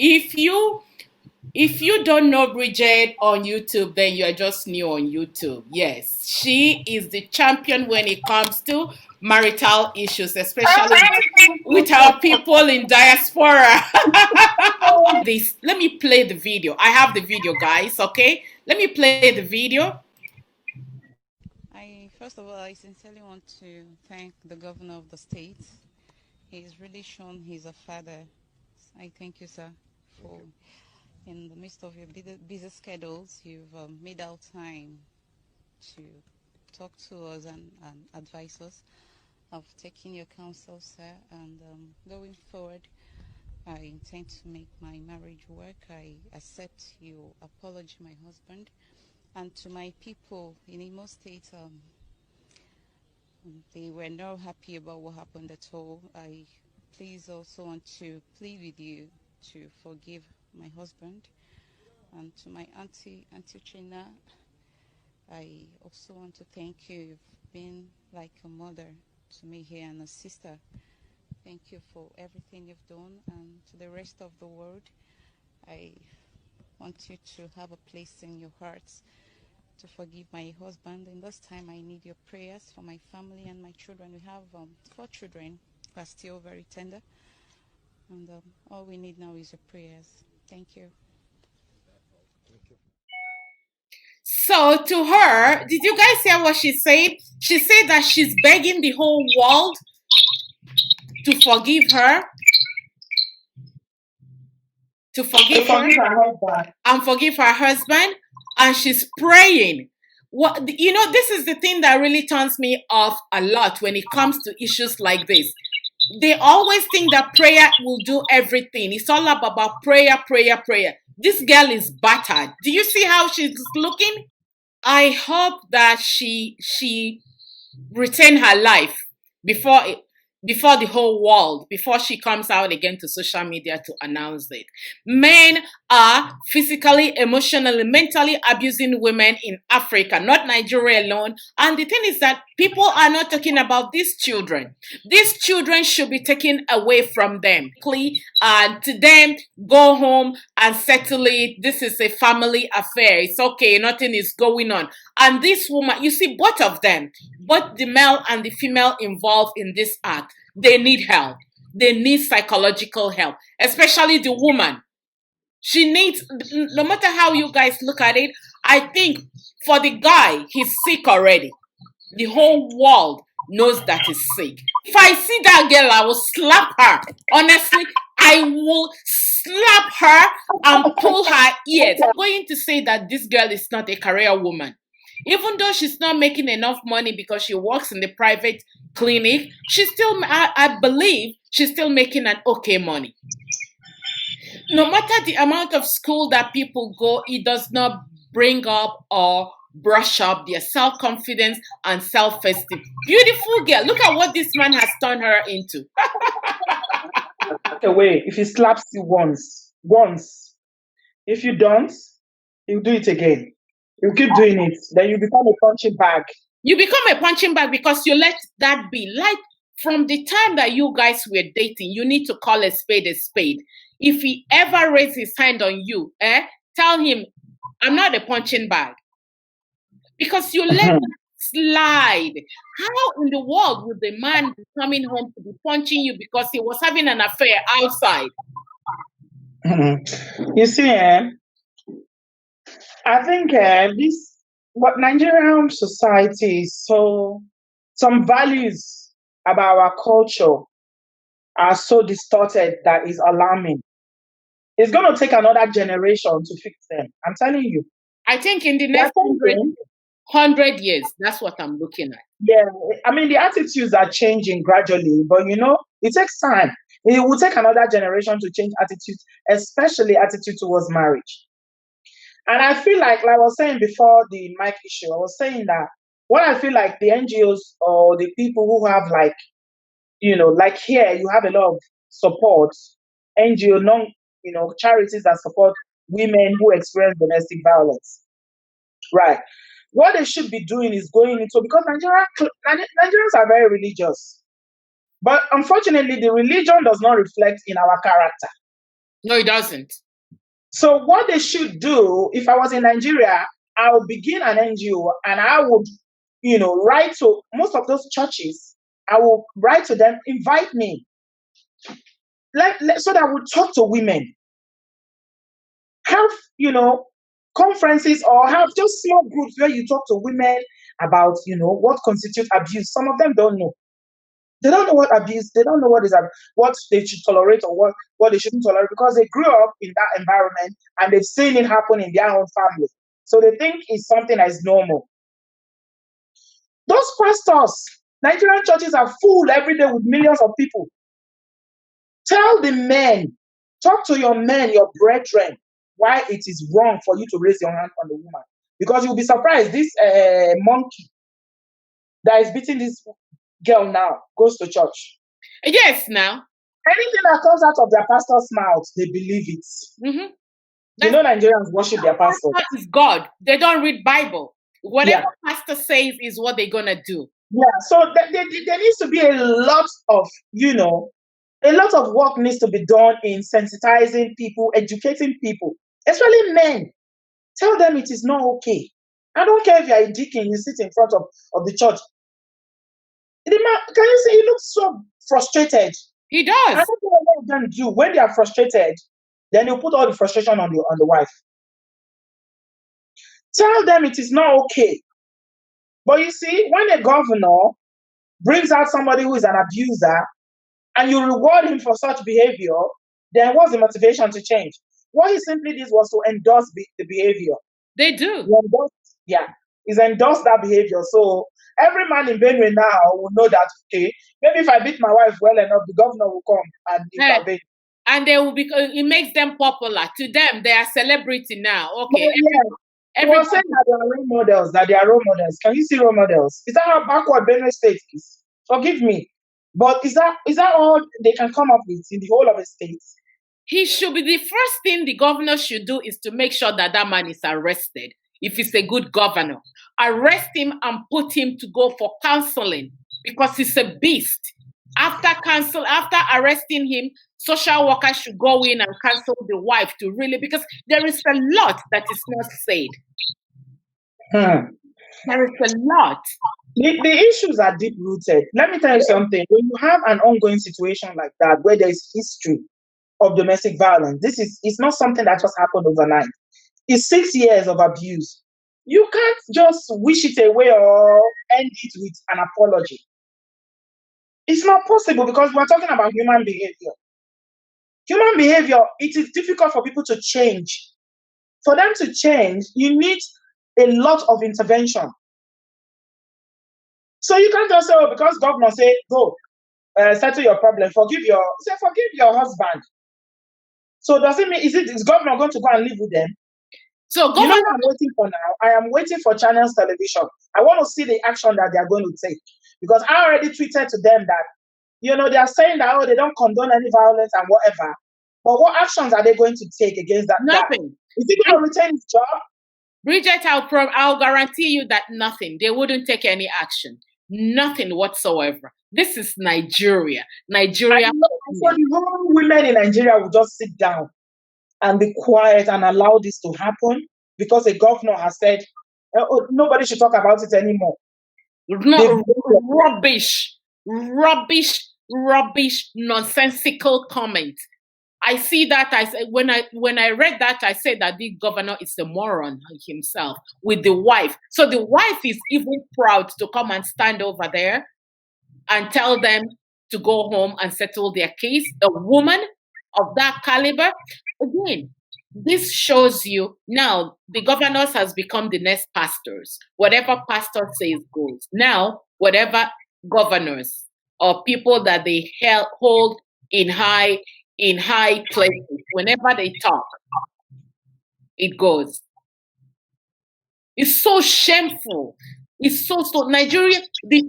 If you don't know Bridget on YouTube, then you are just new on YouTube. Yes, she is the champion when it comes to marital issues, especially with our people in diaspora. This, let me play the video. I have the video, guys. Okay, let me play the video. First of all, I sincerely want to thank the governor of the state. He's really shown he's a father. I thank you, sir, for in the midst of your busy schedules, you've made out time to talk to us and advise us. I've taken your counsel, sir, and going forward, I intend to make my marriage work. I accept your apology, my husband, and to my people in Imo State. They were not happy about what happened at all. I please also want to plead with you to forgive my husband. And to my auntie China, I also want to thank you. You've been like a mother to me here and a sister. Thank you for everything you've done. And to the rest of the world, I want you to have a place in your hearts to forgive my husband. In this time, I need your prayers for my family and my children. We have 4 children who are still very tender. And all we need now is your prayers. Thank you. So to her, did you guys hear what she said? She said that she's begging the whole world to forgive her, and forgive her husband, and she's praying. What, this is the thing that really turns me off a lot when it comes to issues like this. They always think that prayer will do everything. It's all about prayer, prayer, prayer. This girl is battered. Do you see how she's looking? I hope that she retain her life before the whole world, before she comes out again to social media to announce it. Men are physically, emotionally, mentally abusing women in Africa, not Nigeria alone. And the thing is that people are not talking about these children. These children should be taken away from them. And to them, go home and settle it. This is a family affair. It's okay. Nothing is going on. And this woman, you see, both of them, both the male and the female involved in this act, they need help. They need psychological help, especially the woman. She needs, no matter how you guys look at it, I think for the guy, he's sick already. The whole world knows that he's sick. If I see that girl, I will slap her. Honestly, I will slap her and pull her ears. I'm going to say that this girl is not a career woman. Even though she's not making enough money because she works in the private clinic, she's still, I believe, she's still making an okay money. No matter the amount of school that people go, it does not bring up or brush up their self-confidence and self-esteem. Beautiful girl. Look at what this man has turned her into. Away if he slaps you once. If you don't, he'll do it again. You keep doing it, then you become a punching bag. You become a punching bag because you let that be. Like from the time that you guys were dating, you need to call a spade a spade. If he ever raises his hand on you, tell him, I'm not a punching bag. Because you let that slide. How in the world would the man be coming home to be punching you because he was having an affair outside? You see, I think what Nigerian society is some values about our culture are so distorted that is alarming. It's going to take another generation to fix them. I'm telling you. I think in the next 100 years, that's what I'm looking at. Yeah, I mean, the attitudes are changing gradually, but it takes time. It will take another generation to change attitudes, especially attitude towards marriage. And I feel like I was saying before the mic issue, I was saying that what I feel like the NGOs or the people who have like here you have a lot of support, NGO, charities that support women who experience domestic violence. Right. What they should be doing is going into, because Nigerians are very religious. But unfortunately, the religion does not reflect in our character. No, it doesn't. So what they should do, if I was in Nigeria, I would begin an NGO and I would, write to most of those churches. I will write to them, invite me, so that we talk to women. Have, conferences or have just small groups where you talk to women about, what constitutes abuse. Some of them don't know. They don't know what abuse, they don't know what they should tolerate or what they shouldn't tolerate, because they grew up in that environment and they've seen it happen in their own family. So they think it's something that is normal. Those pastors, Nigerian churches are full every day with millions of people. Tell the men, talk to your men, your brethren, why it is wrong for you to raise your hand on the woman. Because you'll be surprised, this monkey that is beating this girl now goes to church. Yes, now. Anything that comes out of their pastor's mouth, they believe it. Mm-hmm. Nigerians worship their pastor. That is God. They don't read Bible. Whatever pastor says is what they're going to do. Yeah, so there needs to be a lot of work needs to be done in sensitizing people, educating people, especially men. Tell them it is not okay. I don't care if you're a deacon, you sit in front of the church. The man, can you see, he looks so frustrated. He does. I don't know what they're going to do. When they are frustrated, then you put all the frustration on the wife. Tell them it is not okay. But you see, when a governor brings out somebody who is an abuser and you reward him for such behavior, then what's the motivation to change? What he simply did was to endorse the behavior. They do. He's endorsed that behavior. So every man in Benue now will know that, okay, maybe if I beat my wife well enough, the governor will come and intervene. And they will it makes them popular. To them, they are celebrity now. Okay. Everyone saying that they are role models. Can you see role models? Is that how backward Benue State is? Forgive me. But is that all they can come up with in the whole of the state? He should be, the first thing the governor should do is to make sure that man is arrested. If he's a good governor, arrest him and put him to go for counseling, because he's a beast. After arresting him, social workers should go in and counsel the wife to really, because there is a lot that is not said. There is a lot. The issues are deep rooted. Let me tell you something. When you have an ongoing situation like that, where there is history of domestic violence, it's not something that just happened overnight. It's 6 years of abuse. You can't just wish it away or end it with an apology. It's not possible, because we're talking about human behavior. Human behavior, it is difficult for people to change. For them to change, you need a lot of intervention. So you can't just say, oh, because governor say, go, settle your problem, forgive your husband. So does it mean, is governor going to go and live with them? So governor, what I'm waiting for now? I am waiting for Channels Television. I want to see the action that they are going to take. Because I already tweeted to them that, they are saying that, they don't condone any violence and whatever. But what actions are they going to take against that? Nothing. Is he going to retain his job? Bridget, I'll guarantee you that nothing. They wouldn't take any action. Nothing whatsoever. This is Nigeria. So the whole women in Nigeria will just sit down and be quiet and allow this to happen because a governor has said, nobody should talk about it anymore. No, rubbish, nonsensical comment. I see that. When I read that, I said that the governor is a moron himself with the wife. So the wife is even proud to come and stand over there and tell them to go home and settle their case. A woman of that caliber. Again, this shows you now the governors has become the next pastors. Whatever pastor says goes. Now, whatever governors or people that they hold in high places, whenever they talk, it goes. It's so shameful. It's so Nigeria. The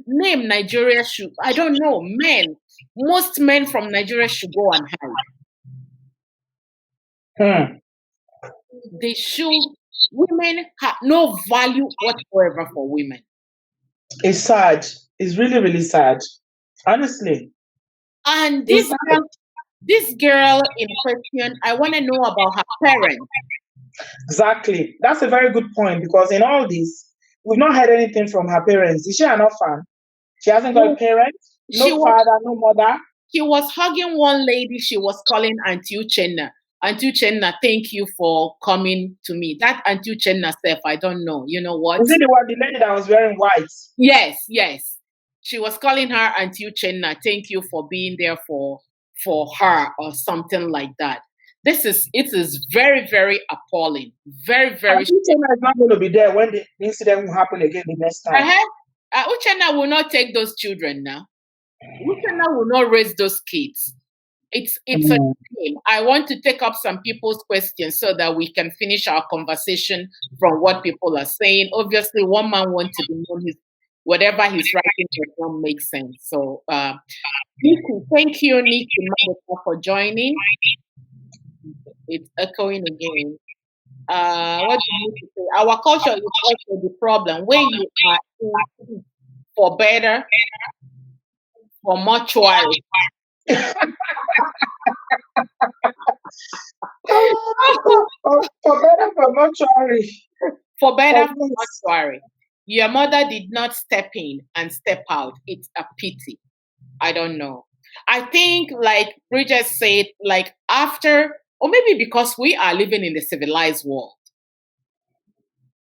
name Nigeria should, I don't know, most men from Nigeria should go and hide. They should. Women have no value whatsoever for women. It's sad. It's really, really sad. Honestly. And this This girl in question, I want to know about her parents. Exactly. That's a very good point because in all this, we've not heard anything from her parents. Is she an orphan? She hasn't got a No, parent, she no was father, no mother. she was hugging one lady. She was calling Auntie Uchenna. Auntie Uchenna, thank you for coming to me. That Auntie Uchenna self, I don't know. You know what? Is it the one, the lady that was wearing white? Yes, yes. She was calling her Auntie Uchenna. Thank you for being there for her or something like that. It is very, very appalling. Very, I very. think China is not going to be there when the incident will happen again the next time. Uchenna will not take those children now. Uchenna will not raise those kids. It's a shame. I want to take up some people's questions so that we can finish our conversation from what people are saying. Obviously, one man wants to be known. Whatever he's writing does not make sense. So, Nikki, thank you, Nikki Malika, for joining. It's echoing again. What do you need to say? Our culture is also the problem. When you are in for better, for mortuary. For better, for mortuary. For better, for mortuary. Your mother did not step in and step out. It's a pity. I don't know. I think, like Bridget said, like after, or maybe because we are living in the civilized world.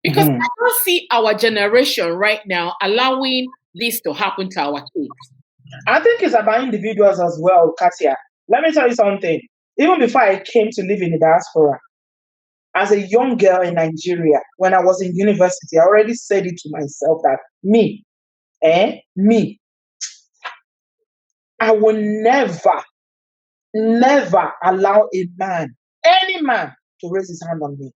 Because I don't see our generation right now allowing this to happen to our kids. I think it's about individuals as well, Kartia. Let me tell you something. Even before I came to live in the diaspora, as a young girl in Nigeria, when I was in university, I already said it to myself that me, I will never allow a man, any man, to raise his hand on me.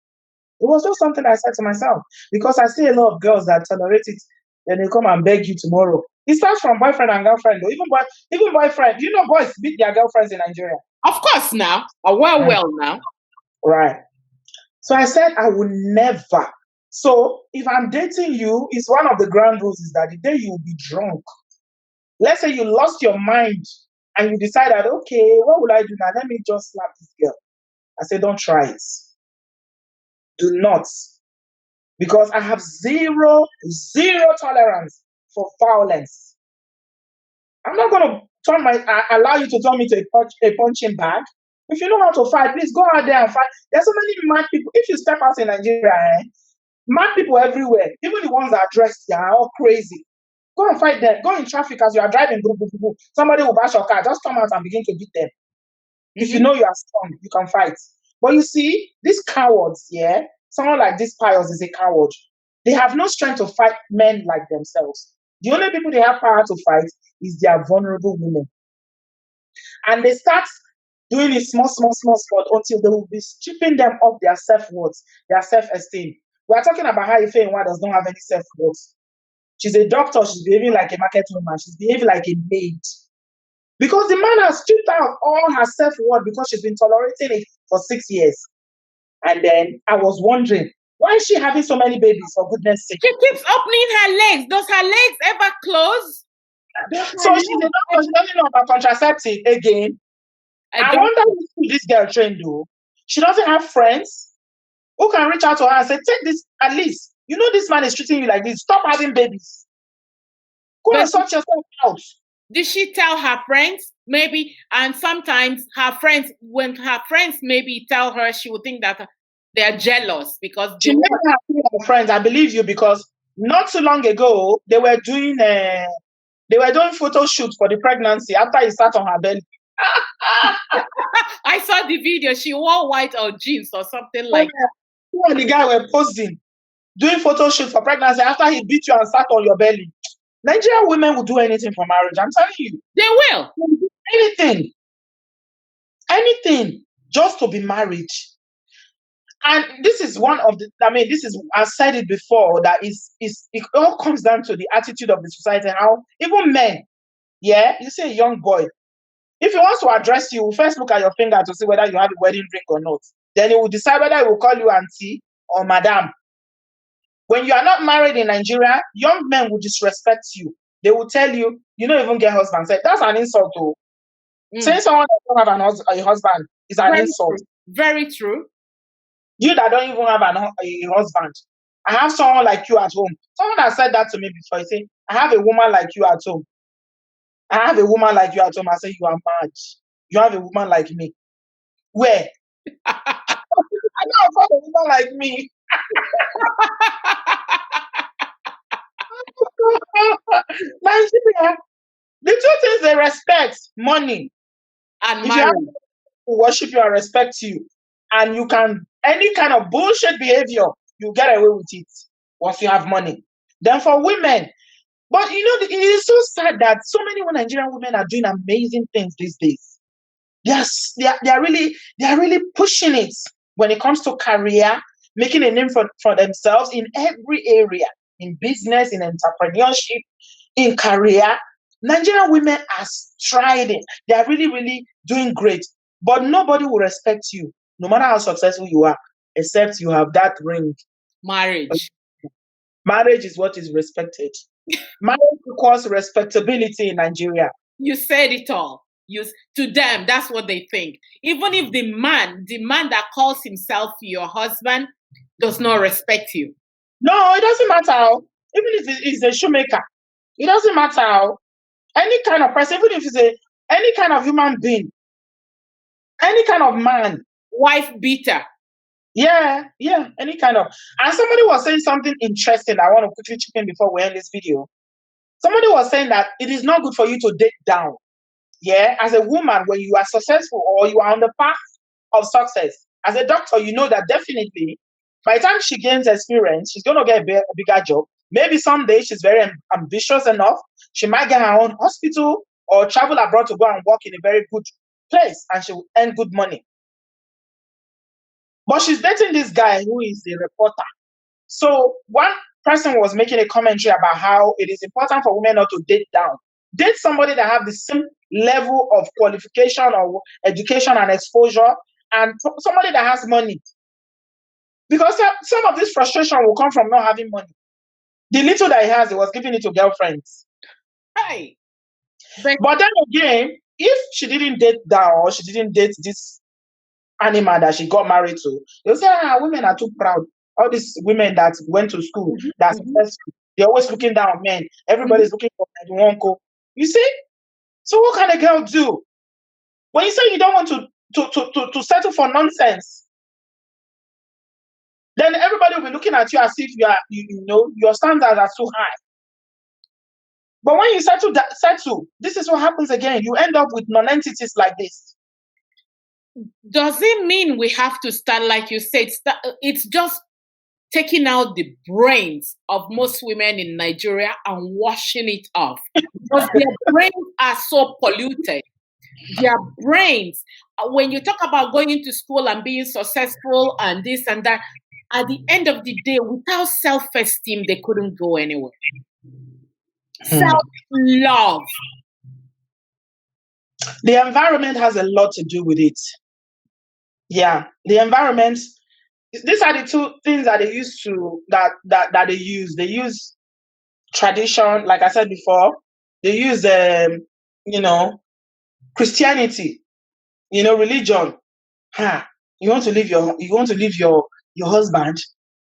It was just something I said to myself because I see a lot of girls that tolerate it, then they come and beg you tomorrow. It starts from boyfriend and girlfriend, though. Even boyfriend. You know, boys beat their girlfriends in Nigeria. Of course, now. Well, now. Right. So I said I will never. So if I'm dating you, it's one of the ground rules is that the day you will be drunk, let's say you lost your mind and you decided, okay, what will I do now? Let me just slap this girl. I said, don't try it. Do not. Because I have zero tolerance for violence. I'm not going to allow you to turn me to a punching bag. If you know how to fight, please go out there and fight. There's so many mad people. If you step out in Nigeria, mad people everywhere, even the ones that are dressed, they are all crazy. Go and fight them. Go in traffic as you are driving. Somebody will bash your car. Just come out and begin to beat them. If you know you are strong, you can fight. But you see, these cowards, someone like this Pius is a coward. They have no strength to fight men like themselves. The only people they have power to fight is their vulnerable women. And they start doing it small until they will be stripping them of their self-worth, their self-esteem. We are talking about how Ifeyinwa does not have any self-worth. She's a doctor, she's behaving like a market woman, she's behaving like a maid. Because the man has stripped out all her self-worth because she's been tolerating it for 6 years. And then I was wondering, why is she having so many babies, for goodness sake? She keeps opening her legs. Does her legs ever close? So she's a doctor, she doesn't know about contraceptive again. I wonder who this girl trained though. She doesn't have friends who can reach out to her and say, take this at least. You know this man is treating you like this. Stop having babies. Go and sort yourself out. Did she tell her friends? Maybe. And sometimes when her friends maybe tell her, she would think that they're jealous because she never had her friends. I believe you because not too long ago they were doing photo shoots for the pregnancy after he sat on her belly. I saw the video. She wore white or jeans or something like that. You and the guy were posing, doing photo shoots for pregnancy after he beat you and sat on your belly. Nigerian women will do anything for marriage. I'm telling you. They will. Anything just to be married. And this is I've said it before, that it all comes down to the attitude of the society. How even men, you see a young boy, if he wants to address you, first look at your finger to see whether you have a wedding ring or not. Then he will decide whether he will call you auntie or madam. When you are not married in Nigeria, young men will disrespect you. They will tell you, you don't even get husband. Say, that's an insult. Saying someone that don't have a husband is an Very insult. true. Very true. You that don't even have a husband. I have someone like you at home. Someone has said that to me before. He said, I have a woman like you at home. I have a woman like you at home. I say, you are mad. You have a woman like me. Where? I don't have a woman like me. Nigeria, the two things they respect, money and if you have marriage. people who worship you and respect you, and you can any kind of bullshit behavior, you get away with it once you have money. Then for women, but you know, it is so sad that so many Nigerian women are doing amazing things these days. Yes, they are really pushing it when it comes to career, making a name for themselves in every area, in business, in entrepreneurship, in career. Nigerian women are striding. They are really doing great. But nobody will respect you, no matter how successful you are, except you have that ring. Marriage. Marriage is what is respected. Marriage equals respectability in Nigeria. You said it all. To them, that's what they think. Even if the man that calls himself your husband, does not respect you. No, it doesn't matter how. Even if he's a shoemaker, it doesn't matter how. Any kind of person, even if it's any kind of human being, any kind of man. Wife beater. Yeah, any kind of. And somebody was saying something interesting I want to quickly chip in before we end this video. Somebody was saying that it is not good for you to date down. Yeah, as a woman, when you are successful or you are on the path of success, as a doctor, you know that definitely by the time she gains experience, she's going to get a bigger job. Maybe someday she's very ambitious enough. She might get her own hospital or travel abroad to go and work in a very good place and she will earn good money. But she's dating this guy who is a reporter. So one person was making a commentary about how it is important for women not to date down. Date somebody that have the same level of qualification or education and exposure, and somebody that has money. Because some of this frustration will come from not having money. The little that he has, he was giving it to girlfriends. Hey. But then again, if she didn't date down or she didn't date this animal that she got married to, they'll say, women are too proud. All these women that went to school, that's successful, they're always looking down on men. Everybody's looking for one go. You see? So what can a girl do? When you say you don't want to settle for nonsense, then everybody will be looking at you as if you know your standards are too high. But when you settle, this is what happens again. You end up with non-entities like this. Does it mean we have to start, like you said, it's just taking out the brains of most women in Nigeria and washing it off? Because their brains are so polluted. Their brains, when you talk about going into school and being successful and this and that, at the end of the day, without self-esteem, they couldn't go anywhere. Self-love. The environment has a lot to do with it. Yeah, the environment. These are the two things that they used to that they use. They use tradition, like I said before. They use Christianity, religion. You want to leave your husband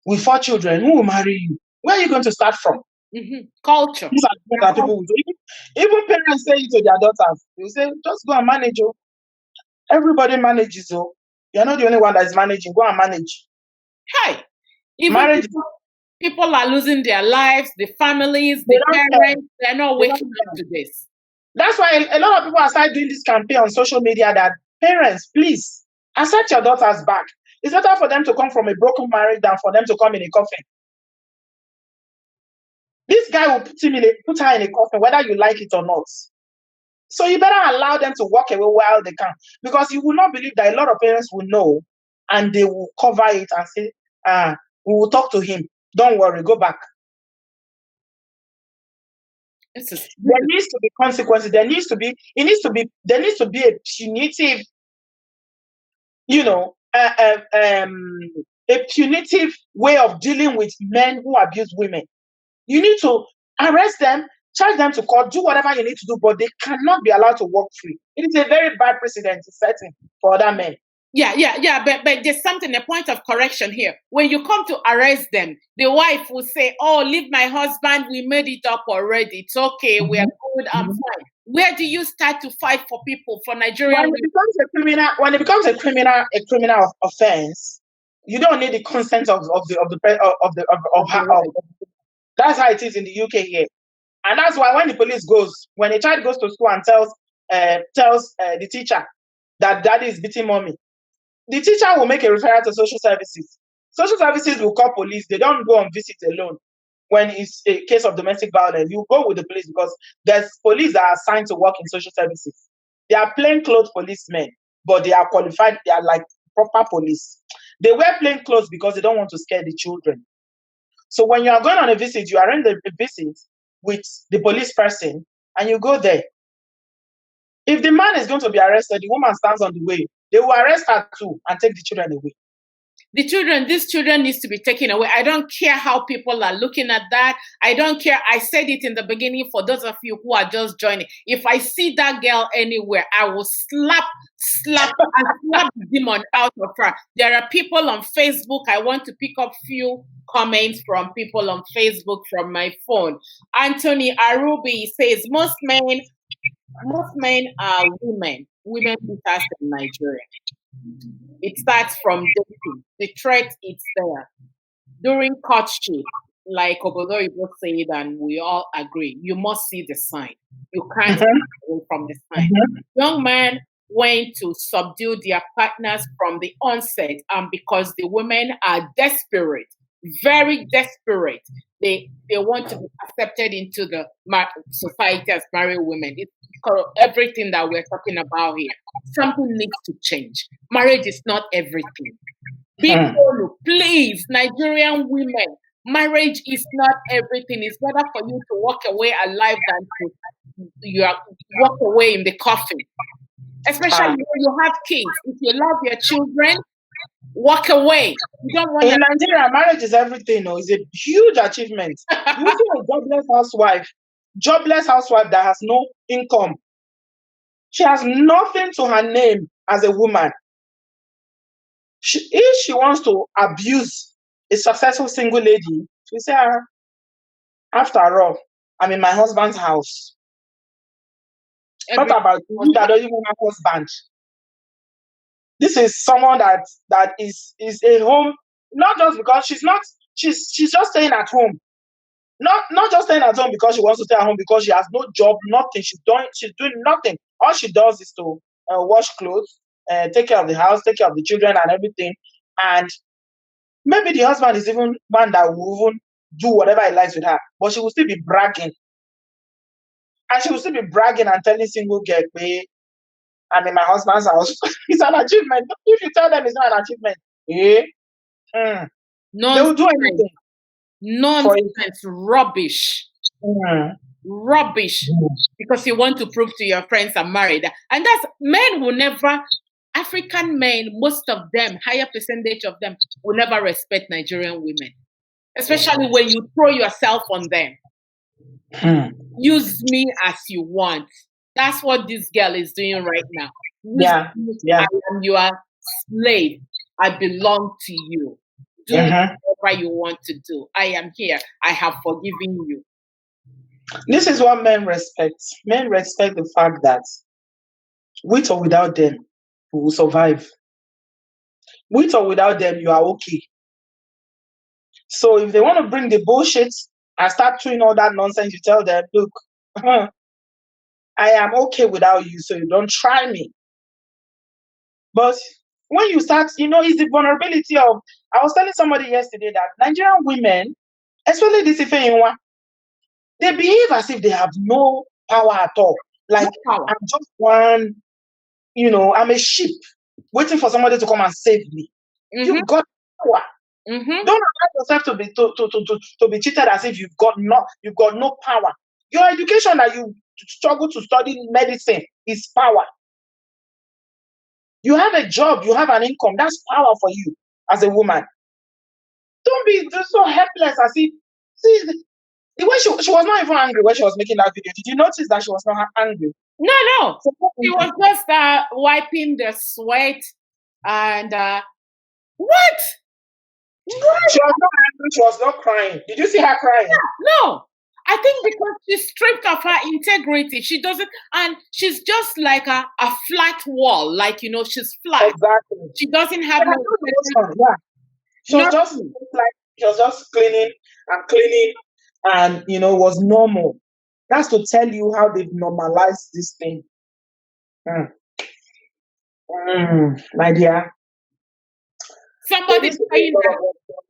with 4 children. Who will marry you? Where are you going to start from? Culture. These are things that people will do. Even parents say it to their daughters. They say, just go and manage. Oh. Everybody manages. Oh. You're not the only one that is managing. Go and manage. Hey, even people are losing their lives, the families, the parents, they're not waking up to this. That's why a lot of people are starting doing this campaign on social media that parents, please accept your daughters back. It's better for them to come from a broken marriage than for them to come in a coffin. This guy will put her in a coffin, whether you like it or not. So you better allow them to walk away while they can. Because you will not believe that a lot of parents will know and they will cover it and say, we will talk to him. Don't worry, go back. There needs to be consequences. There needs to be a punitive, a punitive way of dealing with men who abuse women. You need to arrest them charge them to court, do whatever you need to do, but they cannot be allowed to walk free. It is a very bad precedent setting for other men. Yeah. But there's something, a point of correction here. When you come to arrest them, the wife will say, "Oh, leave my husband. We made it up already. It's okay. We are good. I'm fine." Where do you start to fight for people, for Nigerian? When it becomes a criminal offense, you don't need the consent of her. That's how it is in the UK here, and that's why when the police when a child goes to school and tells the teacher that daddy is beating mommy, the teacher will make a referral to social services. Social services will call police. They don't go on visit alone. When it's a case of domestic violence, you go with the police because there's police that are assigned to work in social services. They are plainclothes policemen, but they are qualified. They are like proper police. They wear plain clothes because they don't want to scare the children. So when you are going on a visit, you arrange the visit with the police person and you go there. If the man is going to be arrested, the woman stands on the way. They will arrest her too and take the children away. These children needs to be taken away. I don't care how people are looking at that. I don't care. I said it in the beginning for those of you who are just joining. If I see that girl anywhere, I will slap the demon out of her. There are people on Facebook. I want to pick up few comments from people on Facebook from my phone. Anthony Arubi says most men are women beaters in Nigeria. It starts from dating. The threat is there. During courtship, like Oboyinbo said, and we all agree, you must see the sign. You can't get away from the sign. Young men went to subdue their partners from the onset, and because the women are desperate, very desperate, they want to be accepted into the society as married women. It's everything that we're talking about here. Something needs to change. Marriage is not everything. People, please, Nigerian women, marriage is not everything. It's better for you to walk away alive than to walk away in the coffin. Especially when you have kids. If you love your children, walk away. You don't want in Nigeria, marriage is everything. No, it's a huge achievement. You see a jobless housewife that has no income. She has nothing to her name as a woman. If she wants to abuse a successful single lady, she say, after all, I'm in my husband's house. What about you that don't even have a husband? This is someone that is a home, not just because she's just staying at home. Not just staying at home because she wants to stay at home, because she has no job, nothing. She's doing nothing. All she does is to wash clothes, take care of the house, take care of the children and everything. And maybe the husband is even one that will even do whatever he likes with her, but she will still be bragging. And she will still be bragging and telling single girl, "Hey, I'm in my husband's house." It's an achievement. If you tell them it's not an achievement, they will do anything. Nonsense, rubbish. Rubbish. Because you want to prove to your friends I'm married. And that's, men will never, African men, most of them, higher percentage of them, will never respect Nigerian women. Especially when you throw yourself on them. Use me as you want. That's what this girl is doing right now. I am your slave. I belong to you. Do whatever you want to do. I am here. I have forgiven you. This is what men respect. Men respect the fact that with or without them, we will survive. With or without them, you are okay. So if they want to bring the bullshit and start doing all that nonsense, you tell them, look, I am okay without you, so you don't try me. But when you start, it's the vulnerability of, I was telling somebody yesterday that Nigerian women, especially this Ifeyinwa, they behave as if they have no power at all. Like, I'm just one, I'm a sheep waiting for somebody to come and save me. You've got power. Don't allow yourself to be treated as if you've got no power. Your education that you struggle to study medicine is power. You have a job, you have an income, that's power for you as a woman. Don't be so helpless as if, see, She was not even angry when she was making that video. Did you notice that she was not angry? No. She was just wiping the sweat and what? She was not angry. She was not crying. Did you see her crying? No. I think because she's stripped of her integrity. She doesn't, and she's just like a flat wall. Like, she's flat. Exactly. She doesn't have no. Yeah. She was just like, she was just cleaning, and was normal. That's to tell you how they've normalized this thing. My dear. Somebody saying that.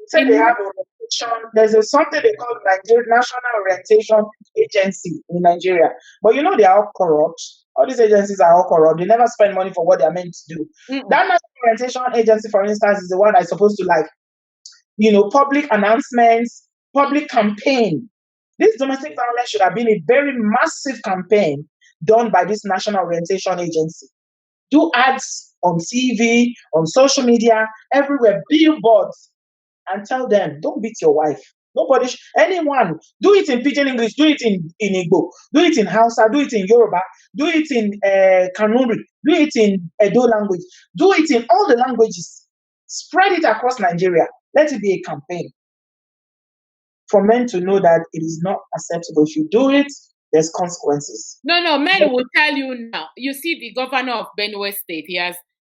Say they have a rotation. There's something they call National Orientation Agency in Nigeria. But they are all corrupt. All these agencies are all corrupt. They never spend money for what they are meant to do. That National Orientation Agency, for instance, is the one that's supposed to public announcements, public campaign. This domestic violence should have been a very massive campaign done by this National Orientation Agency. Do ads on TV, on social media, everywhere, billboards, and tell them, don't beat your wife. Nobody, anyone, do it in Pidgin English, do it in Igbo, do it in Hausa, do it in Yoruba, do it in Kanuri, do it in Edo language, do it in all the languages. Spread it across Nigeria. Let it be a campaign for men to know that it is not acceptable. If you do it, there's consequences. No, men will tell you now. You see, the governor of Benue State,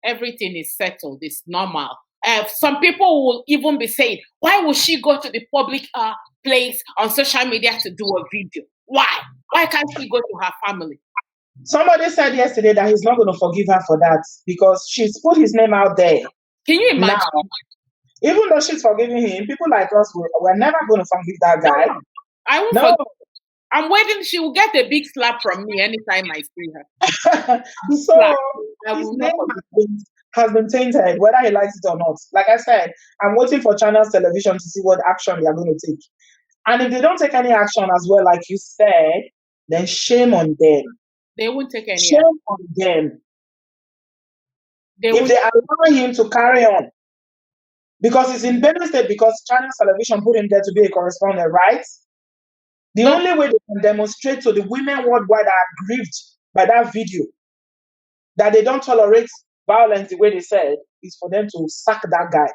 everything is settled. It's normal. Some people will even be saying, why would she go to the public place on social media to do a video? Why? Why can't she go to her family? Somebody said yesterday that he's not going to forgive her for that because she's put his name out there. Can you imagine? Now, even though she's forgiving him, people like us, we're never going to forgive that guy. No, I won't forgive. I'm waiting. She will get a big slap from me anytime I see her. So his name has been tainted, whether he likes it or not. Like I said, I'm waiting for Channels Television to see what action they are going to take. And if they don't take any action as well, like you said, then shame on them. They won't take any shame action on them. If they allow him to carry on. Because it's in Benue State, because Channels Television put him there to be a correspondent, right? The only way they can demonstrate to the women worldwide that are grieved by that video that they don't tolerate violence the way they said is for them to sack that guy.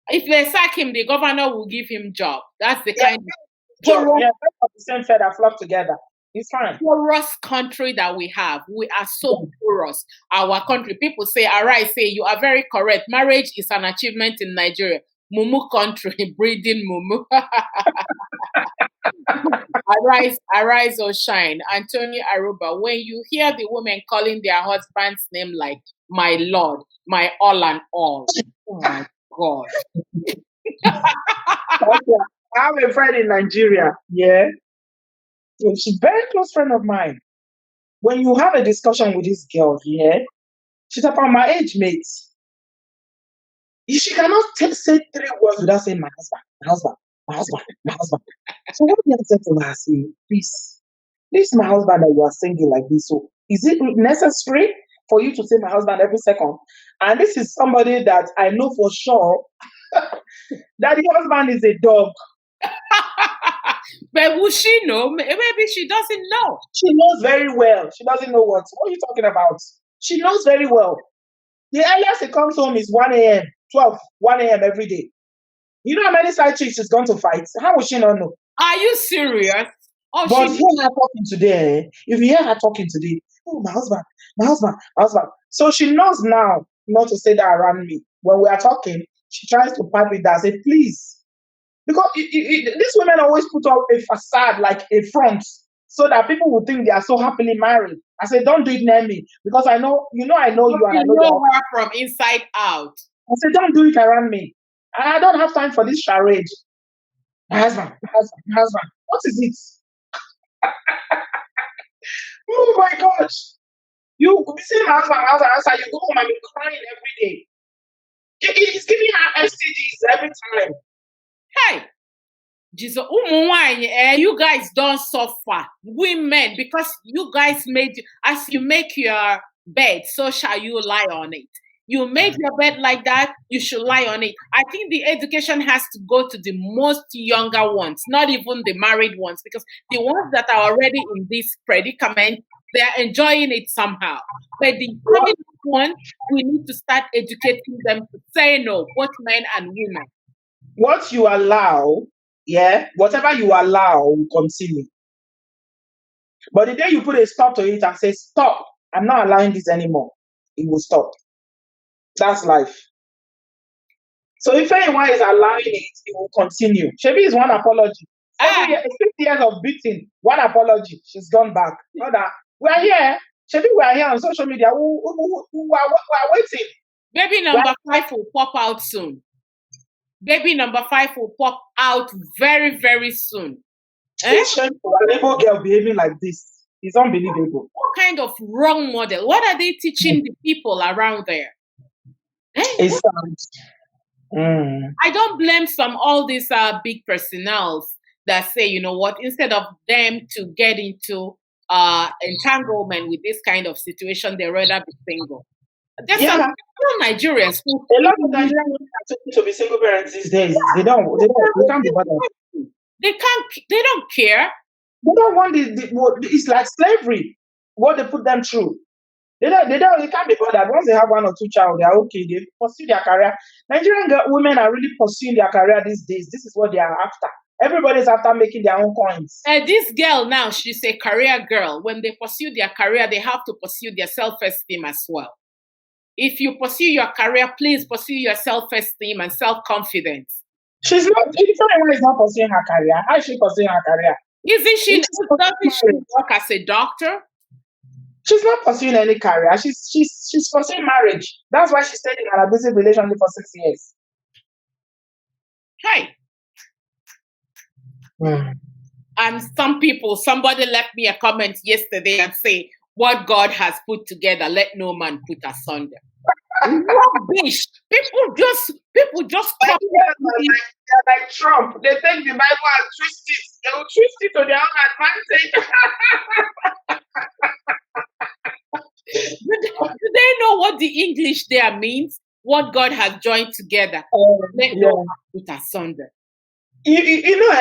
If they sack him, the governor will give him job. That's the kind of the same feather flock together. It's fine. Porous country that we have. We are so porous. Our country. People say, Arise, say you are very correct. Marriage is an achievement in Nigeria. Mumu country, breeding mumu. Arise or shine. Anthony Aruba, when you hear the women calling their husband's name like my lord, my all and all. Oh my God. I have a friend in Nigeria. Yeah. She's a very close friend of mine. When you have a discussion with this girl, she's about my age, mate. She cannot say 3 words without saying my husband, my husband, my husband, my husband. So what do you say to her? Say, please, this is my husband that you are singing like this. So is it necessary for you to say my husband every second? And this is somebody that I know for sure that the husband is a dog. But will she know? Maybe she doesn't know. She knows very well. She doesn't know what. What are you talking about? She knows very well. The earliest he comes home is 1 a.m., 1 a.m. every day. You know how many side chicks she's gone to fight? How would she not know? Are you serious? Oh, but hear her talking today. If you hear her talking today, oh, my husband, my husband, my husband. So she knows now not to say that around me. When we are talking, she tries to part with that. Say, please. Because these women always put up a facade, like a front, so that people will think they are so happily married. I say, don't do it near me. Because I know, I know you, and I know her from inside out. I say, don't do it around me. And I don't have time for this charade. My husband, my husband, my husband. What is it? Oh my gosh. You see my husband, you go home and be crying every day. It's giving her STDs every time. Hey, Jesus, you guys don't suffer. Women, because you guys as you make your bed, so shall you lie on it. You made your bed like that, you should lie on it. I think the education has to go to the most younger ones, not even the married ones, because the ones that are already in this predicament, they're enjoying it somehow. But the coming one, we need to start educating them to say no, both men and women. What you allow, whatever you allow will continue. But the day you put a stop to it and say, stop, I'm not allowing this anymore, it will stop. That's life. So if anyone is allowing it will continue. Shebi is one apology. 6 years of beating, one apology. She's gone back. Brother, we are here. Shebi, we are here on social media. We are waiting. Baby number 5 will pop out soon. Baby number 5 will pop out very, very soon. An Igbo girl behaving like this is unbelievable. What kind of wrong model? What are they teaching the people around there? It's I don't blame all these big personnels that say, you know what, instead of them to get into entanglement with this kind of situation, they rather be single. There's some Nigerians who a lot of Nigerians are to be single parents these days. They can't be bothered. They don't care. They don't want it's like slavery, what they put them through. They can't be bothered. Once they have 1 or 2 child, they are okay. They pursue their career. Nigerian women are really pursuing their career these days. This is what they are after. Everybody's after making their own coins. This girl now, she's a career girl. When they pursue their career, they have to pursue their self-esteem as well. If you pursue your career, please pursue your self-esteem and self-confidence. She's not. Ifeyinwa is not pursuing her career. How is she pursuing her career? Doesn't she work as a doctor? She's not pursuing any career. She's pursuing marriage. That's why she stayed in an abusive relationship for 6 years. Hey. And somebody left me a comment yesterday and say, what God has put together, let no man put asunder. Rubbish. People just they're like Trump. They take the Bible and twist it. They will twist it to their own advantage. Do they know what the English there means? What God has joined together. Let no man put asunder. You know,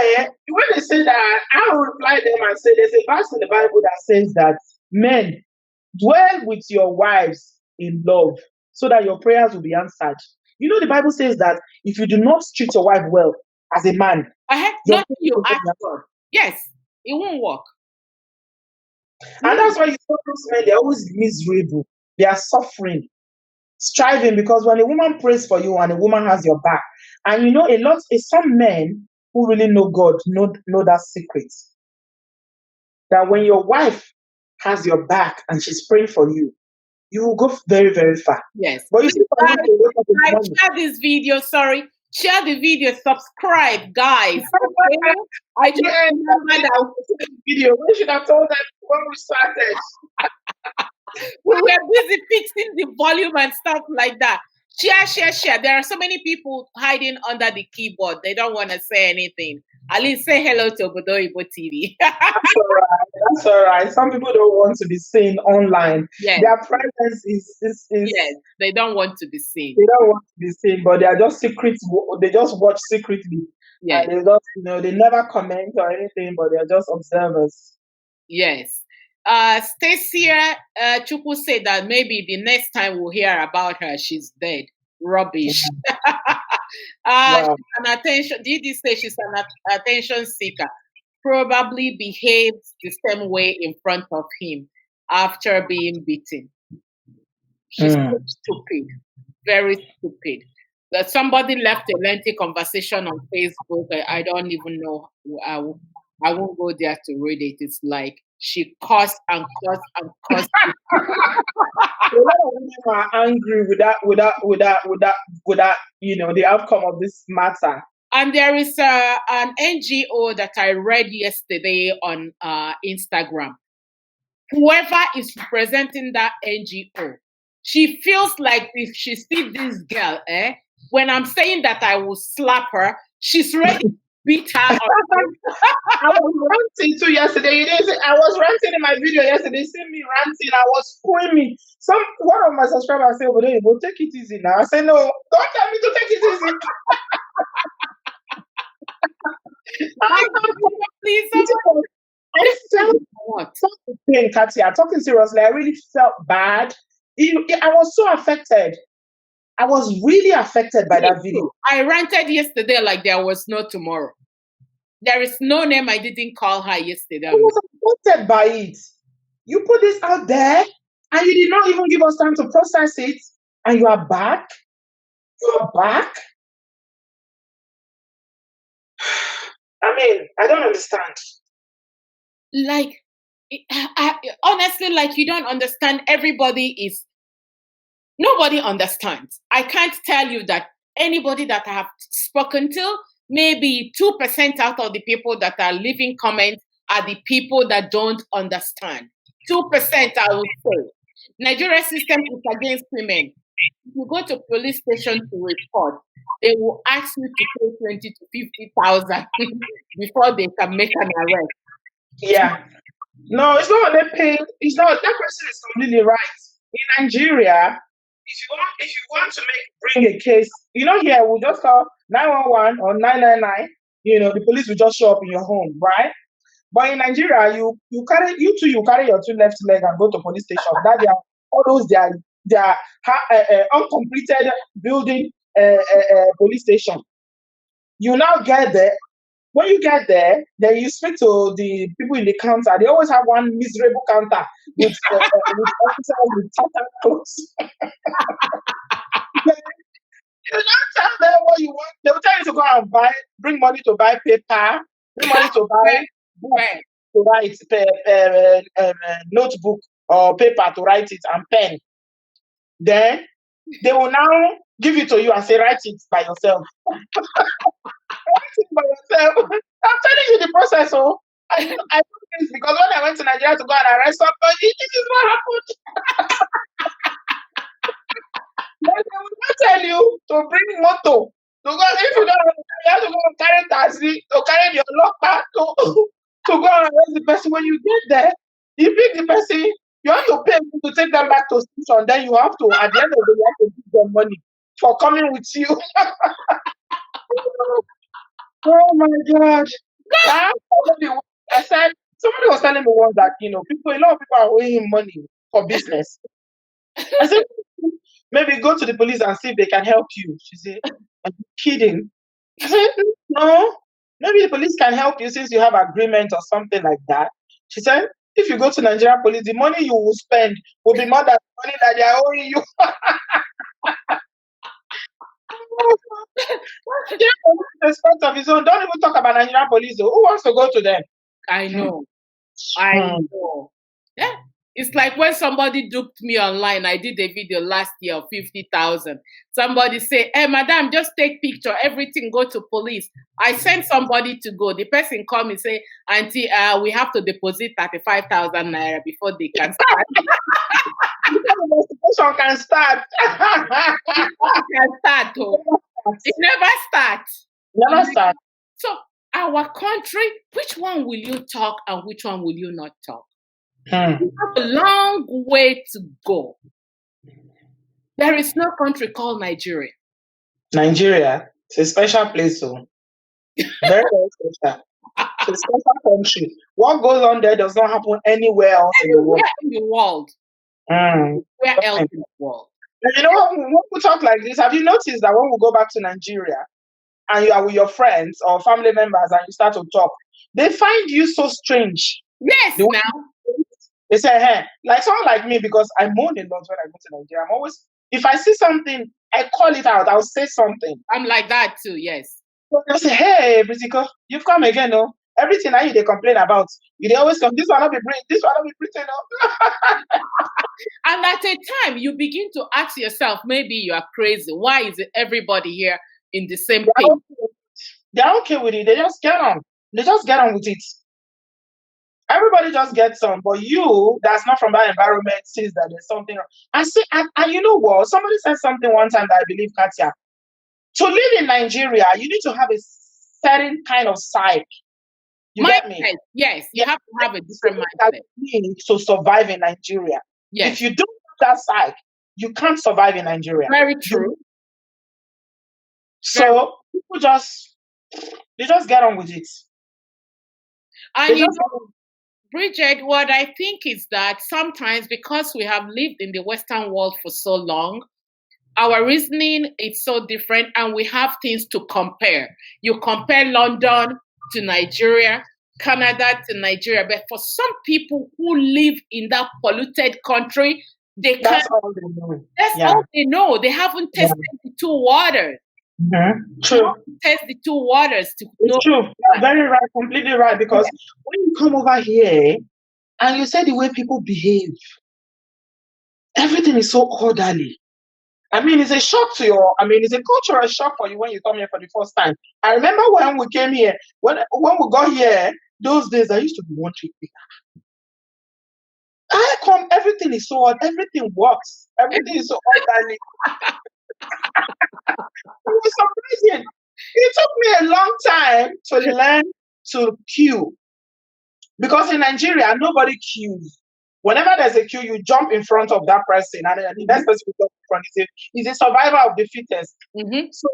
when they say that, I will reply them and say there's a verse in the Bible that says that men, dwell with your wives in love so that your prayers will be answered. You know, the Bible says that if you do not treat your wife well as a man, nothing you ask for. Yes, it won't work. And that's why you saw those men, they're always miserable. They are suffering, striving, because when a woman prays for you and a woman has your back, and you know, some men who really know God know that secret. That when your wife has your back and she's praying for you, you will go very, very far. Yes. But you see, share this video, share the video, subscribe, guys. Okay? I just remember that video. We should have told them when we started. We were busy fixing the volume and stuff like that. Share. There are so many people hiding under the keyboard. They don't want to say anything. At least say hello to Oboyinbo TV. That's all right. Some people don't want to be seen online. Yes. Their presence is yes, they don't want to be seen. They don't want to be seen, but they are just secret. They just watch secretly. Yes. And they just, they never comment or anything, but they're just observers. Yes. Stacia Chukwu said that maybe the next time we'll hear about her, she's dead. Rubbish. Wow. Didi say she's an attention seeker. Probably behaves the same way in front of him after being beaten. She's stupid. Very stupid. That somebody left a lengthy conversation on Facebook. I don't even know. I won't go there to read it. It's like she cursed and cursed and cursed. A lot of women are angry with that, the outcome of this matter. And there is an NGO that I read yesterday on Instagram. Whoever is representing that NGO, she feels like if she sees this girl, when I'm saying that I will slap her, she's ready to beat her up. I was ranting too yesterday. You didn't see, I was ranting in my video yesterday. See me ranting. I was screaming. One of my subscribers said, "Oboyinbo, take it easy now." I said, "No, don't tell me to take it easy." Please, I felt the pain, Kartia. Talking seriously, I really felt bad. I was so affected. I was really affected by that video. I ranted yesterday like there was no tomorrow. There is no name I didn't call her yesterday. I was affected by it. You put this out there, and you did not even give us time to process it, and you are back. You are back. I mean, I don't understand. Like, honestly, like you don't understand. Nobody understands. I can't tell you that anybody that I have spoken to, maybe 2% out of the people that are leaving comments are the people that don't understand. 2%, I would say. Nigeria system is against women. If you go to police station to report, they will ask you to pay 20 to 50,000 before they can make an arrest. Yeah. No, it's not only paying. It's not. That person is completely right. In Nigeria, if you want to bring a case, here we just call 911 or 999. The police will just show up in your home, right? But in Nigeria, you carry your two left leg and go to police station. That they are all those they are uncompleted building police station. You now get there. When you get there, then you speak to the people in the counter. They always have one miserable counter with officers with tattered clothes. You don't tell them what you want. They will tell you to go and bring money to buy paper, bring money to buy book to write, notebook or paper to write it, and pen. Then they will now give it to you and say, write it by yourself. Write it by yourself. I'm telling you the process. I know this because when I went to Nigeria to go and arrest somebody, this is what happened. They will not tell you to bring motor. Because if you don't, you have to go and carry taxi, to carry your locker to go and arrest the person. When you get there, you pick the person, you have to pay to take them back to station. Then you have to, at the end of the day, you have to give them money for coming with you. Oh my God. I said, somebody was telling me once that, a lot of people are owing him money for business. I said, maybe go to the police and see if they can help you. She said, are you kidding? I said, no, maybe the police can help you since you have agreement or something like that. She said, if you go to Nigerian police, the money you will spend will be more than the money that they are owing you. Respect of his own. Don't even talk about Nigerian police. Who wants to go to them? I know. I know. Yeah. It's like when somebody duped me online. I did a video last year of 50,000. Somebody say, "Hey, madam, just take picture. Everything go to police." I sent somebody to go. The person called me say, "Auntie, we have to deposit 35,000 naira before they can start." The investigation can start. It never starts. Never start. So our country, which one will you talk and which one will you not talk? We have a long way to go. There is no country called Nigeria. Nigeria, it's a special place, so very, very special. It's a special country. What goes on there does not happen anywhere else in the world. Where else in the world? And when we talk like this, have you noticed that when we go back to Nigeria and you are with your friends or family members and you start to talk, they find you so strange. Yes, now. They say, hey, like someone like me, because I moan a lot when I go to Nigeria. I'm always, if I see something, I call it out. I'll say something. I'm like that too, yes. So they'll say, hey, Brisiko, you've come again, no? Everything I hear they complain about, they always come, this one will be Britain, this one will be Britain. No? And at a time, you begin to ask yourself, maybe you are crazy. Why is everybody here in the same page? They're okay with it. They just get on. They just get on with it. Everybody just gets on, but you, that's not from that environment, sees that there's something wrong. And you know what? Somebody said something one time that I believe, Kartia. To live in Nigeria, you need to have a certain kind of psyche. You get me? Mindset. Yes, you Yeah. have to have a different That mindset. you need to survive in Nigeria. Yes, If you don't have that psyche, you can't survive in Nigeria. very true. So people just get on with it. And you know, Bridget, what I think is that sometimes because we have lived in the Western world for so long, our reasoning is so different and we have things to compare. You compare London to Nigeria, Canada to Nigeria, but for some people who live in that polluted country, that's all they know. That's all they know. They haven't tested the two waters. True. Test the two waters to know. It's true. Very right, completely right. Because when you come over here and you say the way people behave, everything is so orderly. I mean, it's a shock to it's a cultural shock for you when you come here for the first time. I remember when we came here, when we got here, those days I used to be wondering, I come, everything is so odd, everything works, everything is so orderly. It was surprising. It took me a long time to learn to queue. Because in Nigeria, nobody queues. Whenever there's a queue, you jump in front of that person, and the next person will go in front. It's a survival of the fittest. So,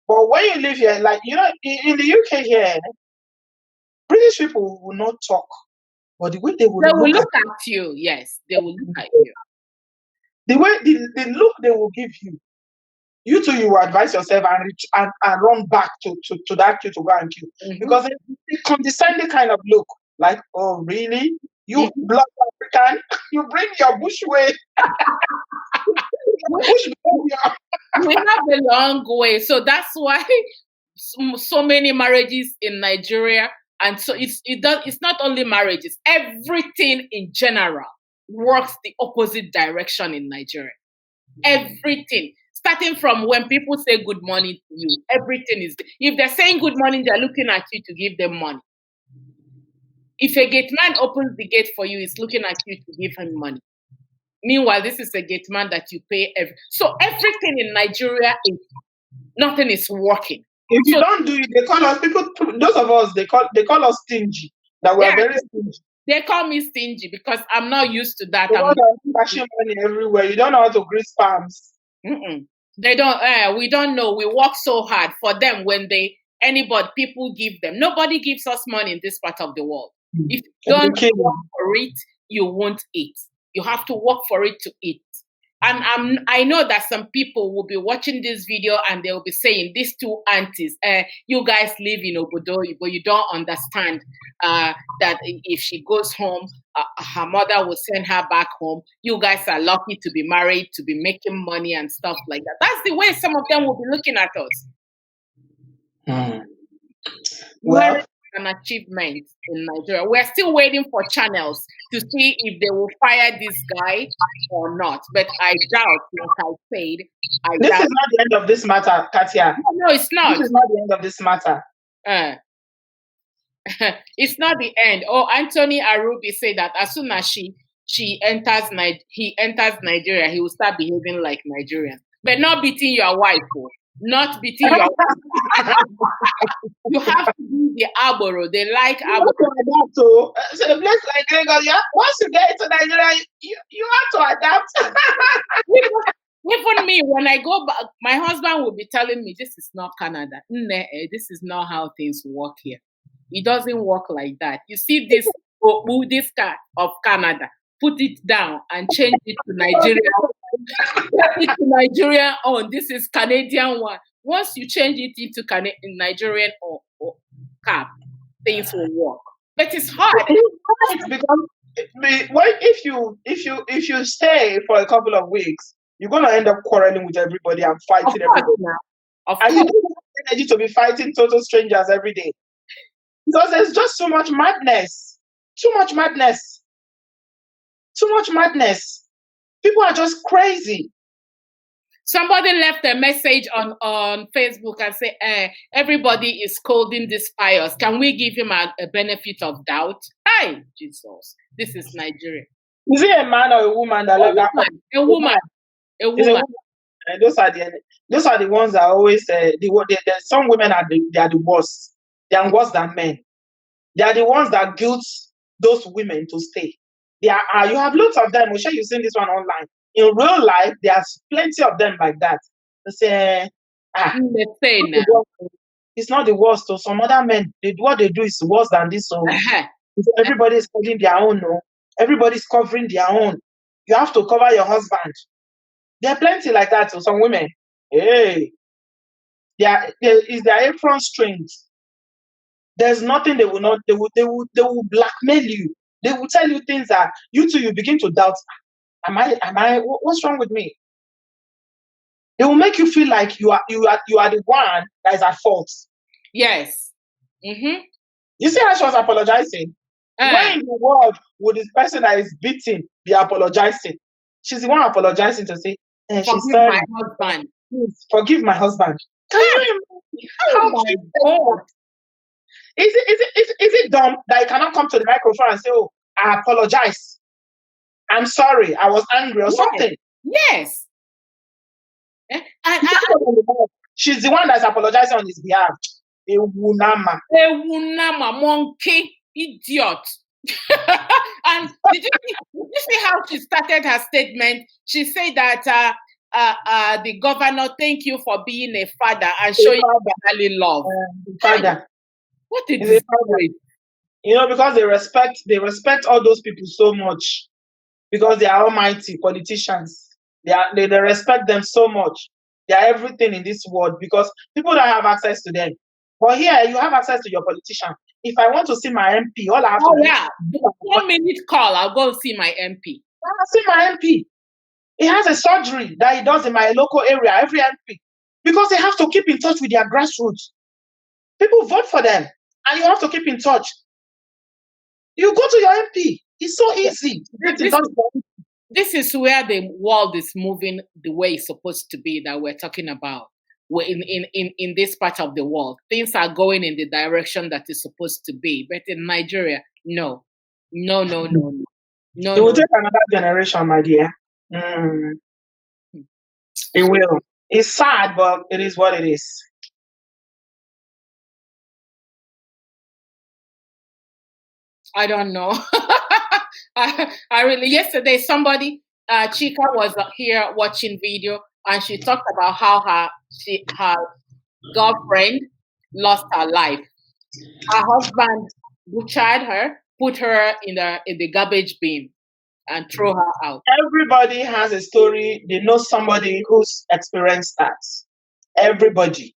but when you live here, like, you know, in the UK here, British people will not talk. But the way they will look at you, yes, they will look at you. The way the look they will give you, you too, you will advise yourself and run back to that queue to go and queue. Because it's a condescending kind of look. Like, oh, really? You black African, you bring your bush way. We have a long way. So that's why so many marriages in Nigeria, and so it's not only marriages, everything in general works the opposite direction in Nigeria. Everything. Starting from when people say good morning to you, everything is, if they're saying good morning, they're looking at you to give them money. If a gate man opens the gate for you, he's looking at you to give him money. Meanwhile, this is a gate man that you pay. So everything in Nigeria nothing is working. If you don't do it, they call us people. Those of us, they call us stingy. That we are very stingy. They call me stingy because I'm not used to that. I'm flashing money everywhere. You don't know how to grease palms. They don't. We don't know. We work so hard for them. When people give them. Nobody gives us money in this part of the world. If you don't work for it, you won't eat. You have to work for it to eat. And I know that some people will be watching this video and they will be saying, these two aunties, you guys live in Oboyinbo, but you don't understand that if she goes home, her mother will send her back home. You guys are lucky to be married, to be making money and stuff like that. That's the way some of them will be looking at us. Well, an achievement in Nigeria. We're still waiting for channels to see if they will fire this guy or not. But I doubt, like I said, this is not the end of this matter, Kartia. No, it's not. This is not the end of this matter. It's not the end. Oh, Anthony Arubi said that as soon as he enters Nigeria, he will start behaving like Nigerian. But not beating your wife, not beating your wife. You have to be the arboro. They like arboro. So the place like Lagos, once you get into Nigeria, you have to adapt. Even me, when I go back, my husband will be telling me, this is not Canada. This is not how things work here. It doesn't work like that. You see this car of Canada, put it down and change it to Nigeria. Put it to Nigerian own. This is Canadian one. Once you change it into Nigerian or cap, things will work. But it's hard. Because if you stay for a couple of weeks, you're gonna end up quarreling with everybody and fighting everybody. And you don't have energy to be fighting total strangers every day. Because there's just so much madness. Too much madness. Too much madness. People are just crazy. Somebody left a message on Facebook and said, everybody is scolding this Pius. Can we give him a benefit of doubt? Hi, Jesus. This is Nigeria. Is it a man or a woman that left that? A woman. A woman. And those are the ones that always there's some women are the worst. They are worse than men. They are the ones that guilt those women to stay. You have lots of them. I'm sure you've seen this one online. In real life, there's plenty of them like that. They say, it's not the worst. So some other men, what they do is worse than this. So everybody's covering their own. No? Everybody's covering their own. You have to cover your husband. There are plenty like that. So some women, hey, is their apron strings. There's nothing they will not. They will blackmail you. They will tell you things that you too, you begin to doubt. Am I? What's wrong with me? They will make you feel like you are the one that is at fault. Yes. Mm-hmm. You see how she was apologizing? Where in the world would this person that is beaten be apologizing? She's the one apologizing to say, forgive my husband. Forgive my husband. Can you imagine? My God. Is it dumb that you cannot come to the microphone and say, "Oh, I apologize. I'm sorry. I was angry," or something? Yes. She's the one that's apologizing on his behalf. A wunama, monkey, idiot. And did you see how she started her statement? She said that the governor, thank you for being a father and showing fatherly love. Father. What a disgrace. You know, because they respect all those people so much because they are almighty politicians. They respect them so much. They are everything in this world because people don't have access to them. But here, you have access to your politician. If I want to see my MP, all I have to do 1 minute call, I'll go see my MP. I'll see my MP. He has a surgery that he does in my local area, every MP. Because they have to keep in touch with their grassroots. People vote for them, and you have to keep in touch. You go to your MP. It's so easy. This is where the world is moving the way it's supposed to be that we're talking about. In this part of the world, things are going in the direction that it's supposed to be. But in Nigeria, no. It will take another generation, my dear. It will. It's sad, but it is what it is. I don't know. I really, yesterday somebody, Chika was here watching video and she talked about how her girlfriend lost her life. Her husband butchered her, put her in the garbage bin and throw her out. Everybody has a story. They know somebody who's experienced that. Everybody.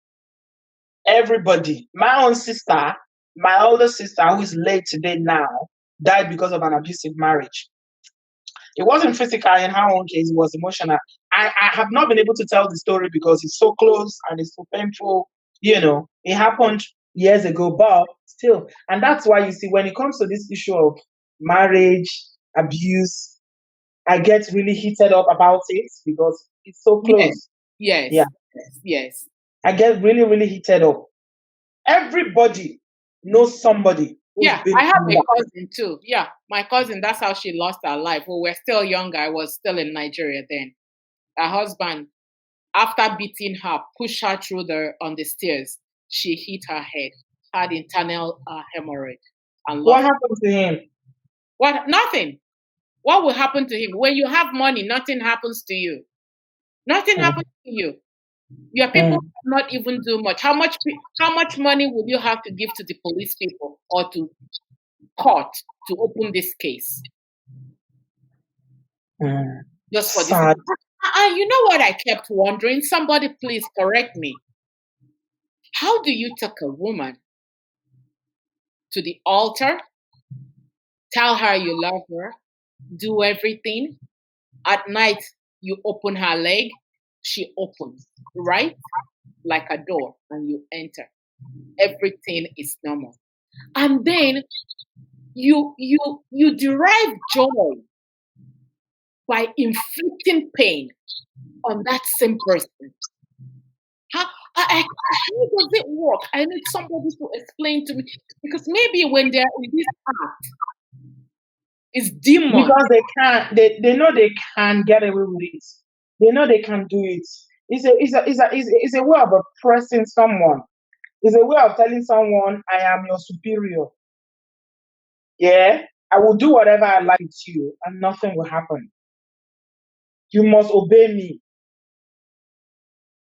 My own sister, my older sister, who is late today now, died because of an abusive marriage. It wasn't physical in her own case, it was emotional. I have not been able to tell the story because it's so close and it's so painful. You know, it happened years ago, but still. And that's why you see, when it comes to this issue of marriage, abuse, I get really heated up about it because it's so close. Yes. I get really, really heated up. Everybody knows somebody. Yeah, I have a cousin too. Yeah, my cousin, that's how she lost her life. Well, we're still younger. I was still in Nigeria then. Her husband, after beating her, pushed her through on the stairs. She hit her head, had internal hemorrhage. And what happened to him? Nothing. What will happen to him? When you have money, nothing happens to you. Nothing happens to you. Your people cannot even do much. How much money would you have to give to the police people or to court to open this case? Just for this. You know what I kept wondering? Somebody please correct me. How do you take a woman to the altar, tell her you love her, do everything? At night, you open her leg, she opens, right? Like a door, and you enter. Everything is normal. And then you derive joy by inflicting pain on that same person. How does it work? I need somebody to explain to me. Because maybe when they're in this act, it's demon. Because they know they can get away with it. They know they can do it. It's a way of oppressing someone. It's a way of telling someone, I am your superior. Yeah, I will do whatever I like with you, and nothing will happen. You must obey me.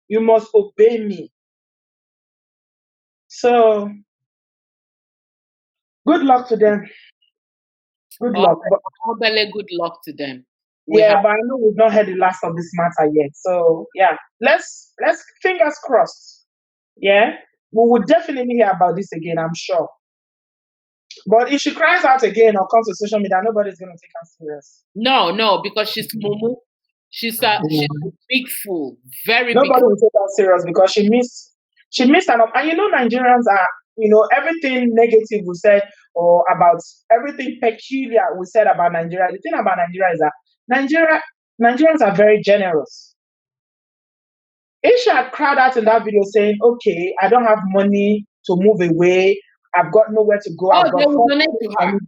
You must obey me. So, good luck to them. Good luck. But, Good luck to them. but I know we've not heard the last of this matter yet. So, yeah, let's fingers crossed. Yeah, we will definitely hear about this again, I'm sure. But if she cries out again or comes to social media, nobody's going to take her serious. No, because she's mumu. She's a big fool. Nobody will take her serious because she missed an and Nigerians are, everything negative we said or about everything peculiar we said about Nigeria. The thing about Nigeria is that Nigerians are very generous. If she had cried out in that video saying, okay, I don't have money to move away, I've got nowhere to go. They will donate to her.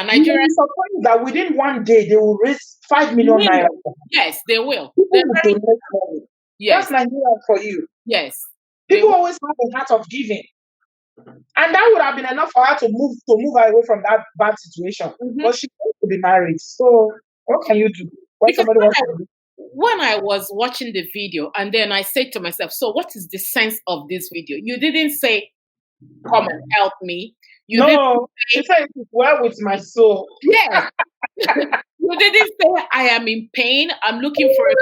Nigeria. Surprised that within one day they will raise 5 million naira. Yes, they will. Yes. That's Nigeria for you. Yes. People always have a heart of giving. And that would have been enough for her to move her away from that bad situation. But she wants to be married. So what can you do? When I was watching the video and then I said to myself, so what is the sense of this video? You didn't say, come and help me. She said it's well with my soul. Yes. You didn't say I am in pain. I'm looking for a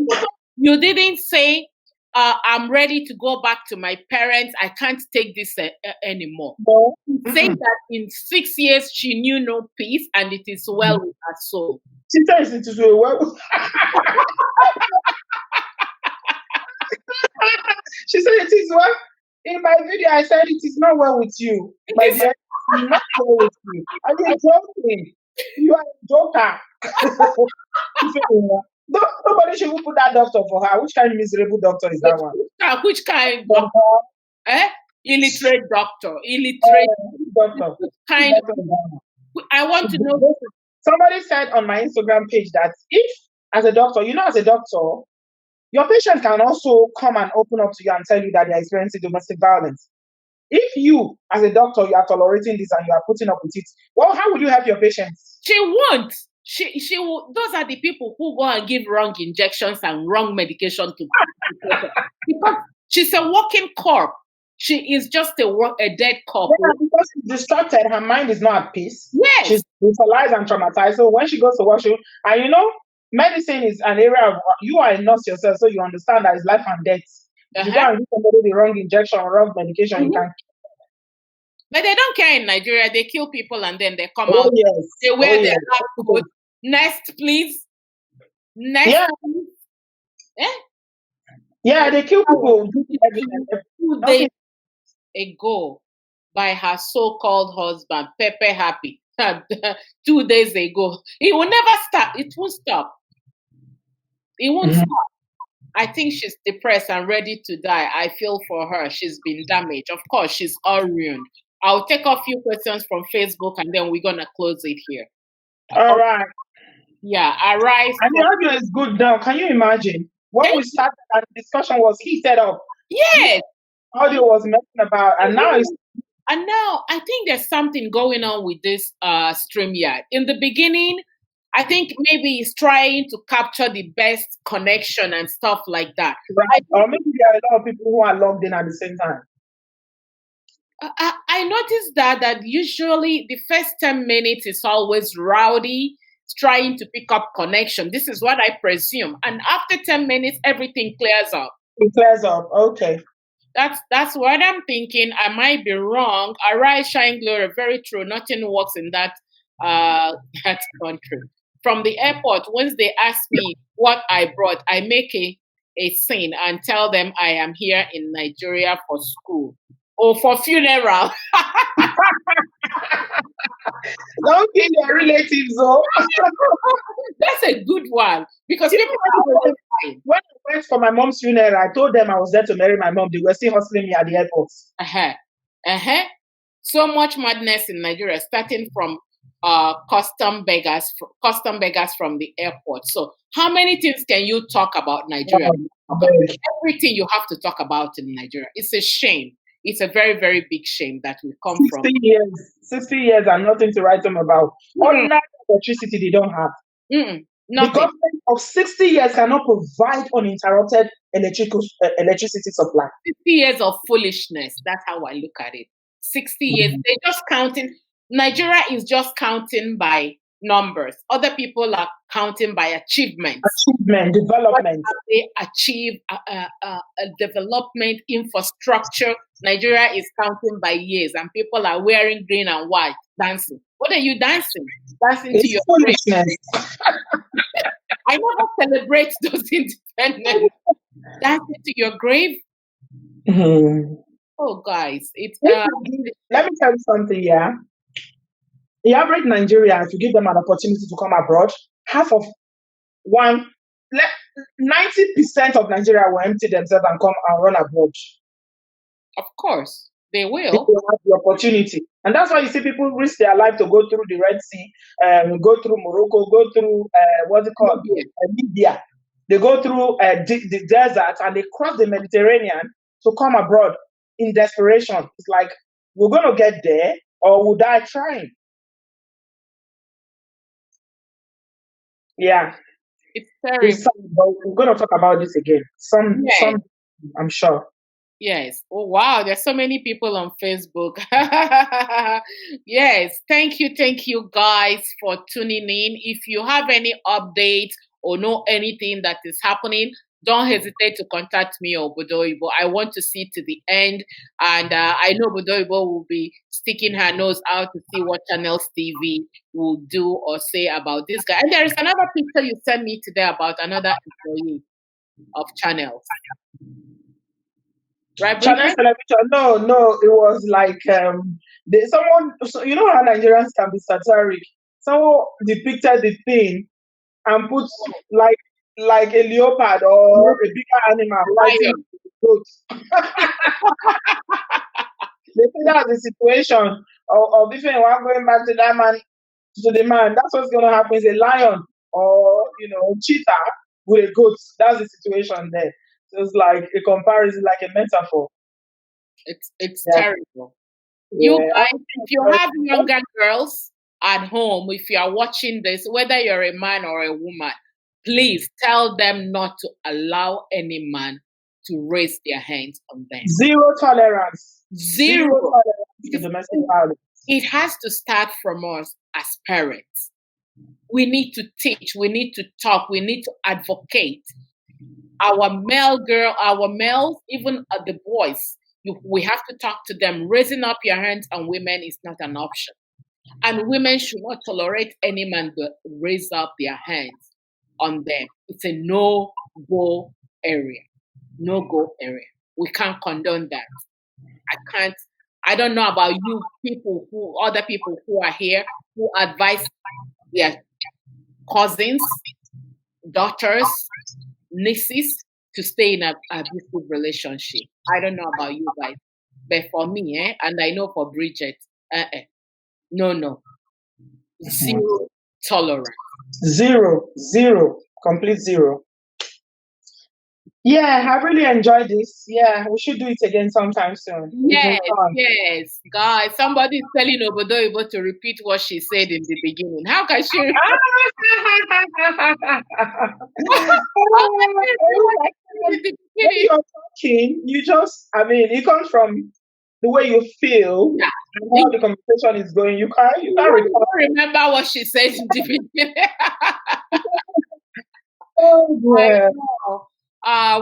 place. You didn't say I'm ready to go back to my parents. I can't take this anymore. No. Saying that in 6 years she knew no peace and it is well with her soul. She says it is well. She said it is well. In my video, I said it is not well with you. My dear, it is not well with you. Are you joking? You are a joker. Nobody should put that doctor for her. Which kind of miserable doctor is that one? Which kind of doctor? Illiterate doctor. Illiterate doctor. Kind of. I want to know. Somebody said on my Instagram page that if, as a doctor, as a doctor, your patient can also come and open up to you and tell you that they're experiencing domestic violence. If you, as a doctor, you are tolerating this and you are putting up with it, well, how would you help your patients? She won't. She will. Those are the people who go and give wrong injections and wrong medication to people. Because she's a walking corpse. She is just a dead corpse. Yeah, because she's distracted, her mind is not at peace. Yes. She's brutalized and traumatized. So when she goes to work, and medicine is an area of, you are a nurse yourself, so you understand that it's life and death. If you go and give somebody the wrong injection or wrong medication, you can. But they don't care in Nigeria. They kill people and then they come out. Yes. They wear their lab coat. Next, please. Next, please. Yeah, they kill people. 2 days ago, by her so-called husband, Pepe Happy. 2 days ago. It will never stop. It won't stop. It won't stop. I think she's depressed and ready to die. I feel for her. She's been damaged. Of course, she's all ruined. I'll take a few questions from Facebook and then we're going to close it here. All right. Yeah, Arise. And the audio is good now. Can you imagine? When we started, the discussion was heated up. Yes. Audio was messing about, and now I think there's something going on with this StreamYard. In the beginning, I think maybe he's trying to capture the best connection and stuff like that. Right. Or maybe there are a lot of people who are logged in at the same time. I noticed that usually the first 10 minutes is always rowdy, trying to pick up connection. This is what I presume. And after 10 minutes, everything clears up. It clears up. Okay. That's what I'm thinking. I might be wrong. Arise, shine glory. Very true. Nothing works in that country. From the airport, once they ask me what I brought, I make a scene and tell them I am here in Nigeria for school or for funeral. Don't kill your relatives, though. That's a good one because people are always fine. When I went for my mom's funeral, I told them I was there to marry my mom. They were still hustling me at the airport. So much madness in Nigeria, starting from custom beggars from the airport. So how many things can you talk about Nigeria? everything you have to talk about in Nigeria. It's a shame. It's a very, very big shame that we come 60 from. 60 years and nothing to write them about. Ordinary electricity they don't have. Nothing. The government of 60 years cannot provide uninterrupted electricity supply. 60 years of foolishness. That's how I look at it. 60 years. They're just counting. Nigeria is just counting by numbers. Other people are counting by achievements. Achievement, development. They achieve development, infrastructure. Nigeria is counting by years, and people are wearing green and white, dancing. What are you dancing? Dancing to your foolishness. I never celebrate those independence. Dancing to your grave. Oh, guys, it's. Let me tell you something. Yeah, the average Nigerian, if you give them an opportunity to come abroad, 90% of Nigeria will empty themselves and come and run abroad. Of course, they will. They will have the opportunity. And that's why you see people risk their life to go through the Red Sea, go through Morocco, go through, what's it called? Libya. They go through the desert and they cross the Mediterranean to come abroad in desperation. It's like, we're going to get there or we'll die trying. Yeah. It's terrible. We're going to talk about this again. Some, I'm sure. Yes. Oh, wow. There's so many people on Facebook. Yes. Thank you guys for tuning in. If you have any updates or know anything that is happening, don't hesitate to contact me or Oboyinbo. I want to see to the end. And I know Oboyinbo will be sticking her nose out to see what Channels TV will do or say about this guy. And there is another picture you sent me today about another employee of Channels. Right, Channel television? No, it was like someone. So you know how Nigerians can be satiric. Someone depicted the thing and put like a leopard or a bigger animal fighting goat. They say that's the situation of Ifeyinwa going back to that man, to the man. That's what's going to happen. Is a lion or cheetah with a goat. That's the situation there. So it's like a comparison, like a metaphor. It's terrible. Yeah. You guys, if you have younger girls at home, if you are watching this, whether you're a man or a woman, please tell them not to allow any man to raise their hands on them. Zero tolerance. Zero tolerance to domestic violence. It has to start from us as parents. We need to teach, we need to talk, we need to advocate. Our males, even the boys, we have to talk to them. Raising up your hands on women is not an option. And women should not tolerate any man to raise up their hands on them. It's a no-go area. No-go area. We can't condone that. I don't know about you other people who are here, who advise their cousins, daughters, nieces to stay in an abusive relationship. I don't know about you guys, but for me, and I know for Bridget, no. Zero tolerance. Zero. Complete zero. Yeah, I really enjoyed this. Yeah, we should do it again sometime soon. Yes. Guys, somebody is telling Oboyinbo to repeat what she said in the beginning. How can she repeat? You're talking, it comes from the way you feel, and how the conversation is going. You can't remember what she said in the beginning.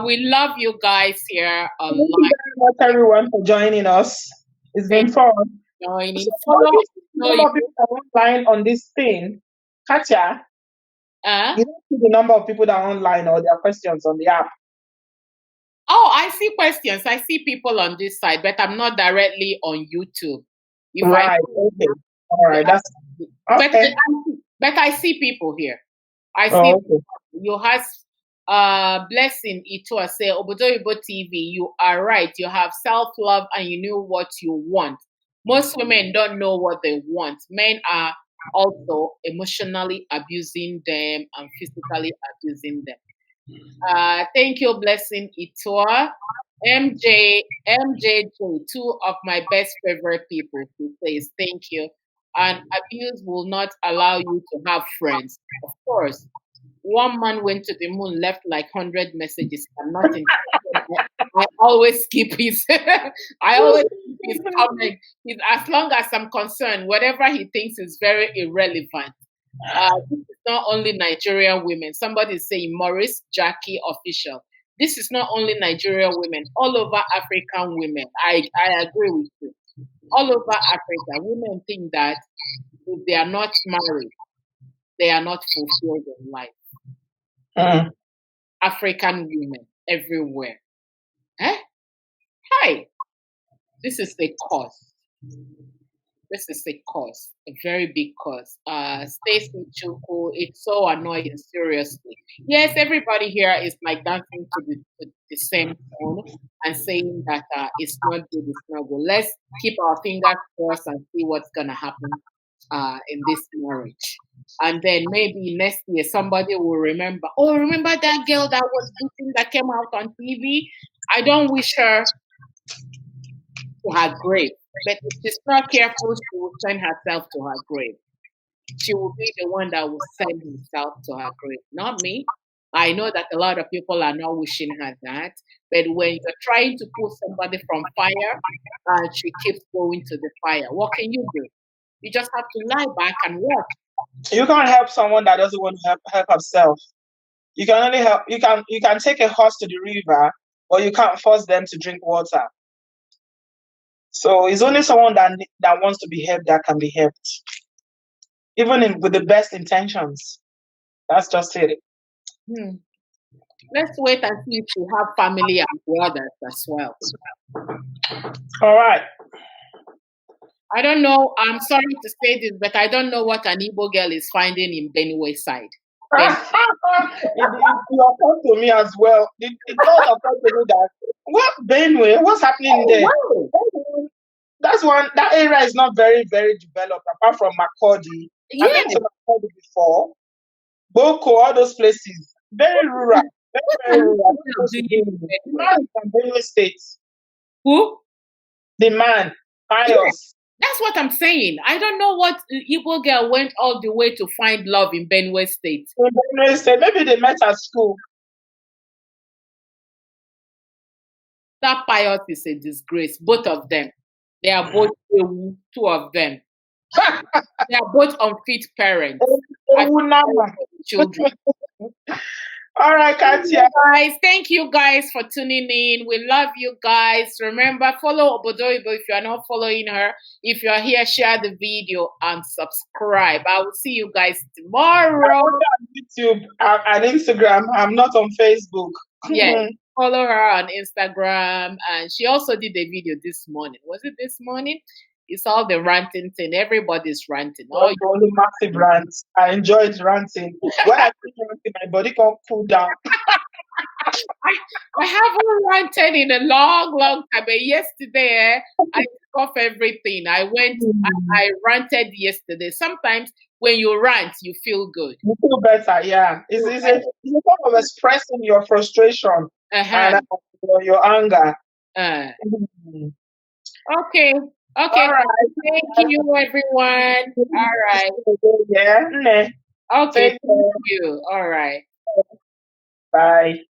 We love you guys here a lot. Thank you very much, everyone, for joining us. It's been fun. Joining. Some of people are online on this thing. Kartia, you don't see the number of people that are online or their questions on the app. Oh, I see questions. I see people on this side, but I'm not directly on YouTube. Okay. All right. That's okay. But I see people here. I see you have Blessing Itua say, Oboyinbo TV, you are right. You have self-love and you know what you want. Most women don't know what they want. Men are also emotionally abusing them and physically abusing them. Thank you, Blessing Itua. MJJ, two of my best favorite people. She says, thank you. And abuse will not allow you to have friends. Of course. One man went to the moon, left like 100 messages, and nothing. I always skip his I always skip his comment. As long as I'm concerned, whatever he thinks is very irrelevant. This is not only Nigerian women. Somebody is saying Morris Jackie official. This is not only Nigerian women, all over African women. I agree with you. All over Africa, women think that if they are not married, they are not fulfilled in life. African women everywhere. Eh? Hi. This is the cause. This is a cause, a very big cause. Stacy Chuku, it's so annoying, seriously. Yes, everybody here is like dancing to the same tone and saying that it's not good, it's not good. Let's keep our fingers crossed and see what's going to happen in this marriage. And then maybe next year somebody will remember, oh, remember that girl that was beaten that came out on TV? I don't wish her to her grave. But if she's not careful, she will send herself to her grave. She will be the one that will send herself to her grave, not me. I know that a lot of people are not wishing her that. But when you're trying to pull somebody from fire and she keeps going to the fire, what can you do? You just have to lie back and watch. You can't help someone that doesn't want to help herself. You can only help. You can take a horse to the river, but you can't force them to drink water. So it's only someone that wants to be helped that can be helped, even with the best intentions. That's just it. Let's wait and see if we have family and brothers as well. All right. I don't know. I'm sorry to say this, but I don't know what an Igbo girl is finding in Benue side. It occurred to me as well. It does occur to me that what Benue? What's happening there? Wow. That area is not very, very developed, apart from Makurdi. Yeah. I've been to Makurdi before. Boko, all those places. Very rural. Very rural. The man is from Benue State. Who? The man, Pius. That's what I'm saying. I don't know what Igbo girl went all the way to find love in Benue State. In Benue State, maybe they met at school. That Pius is a disgrace. Both of them. They are both two of them. They are both unfit parents. Children. All right, Kartia. Guys, thank you guys for tuning in. We love you guys. Remember, follow Oboyinbo if you are not following her. If you are here, share the video and subscribe. I will see you guys tomorrow. On YouTube and Instagram. I'm not on Facebook. Yeah, follow her on Instagram. And she also did a video this morning. Was it this morning? It's all the ranting thing. Everybody's ranting. Oh, only massive rants. I enjoyed ranting. When I feel ranting, my body can't cool down. I haven't ranted in a long, long time. But yesterday, I took off everything. I ranted yesterday. Sometimes when you rant, you feel good. You feel better, yeah. It's a form of expressing your frustration and your anger. Okay. Okay. All right. Thank you, everyone. All right. Yeah. Okay. Thank you. All right. Bye.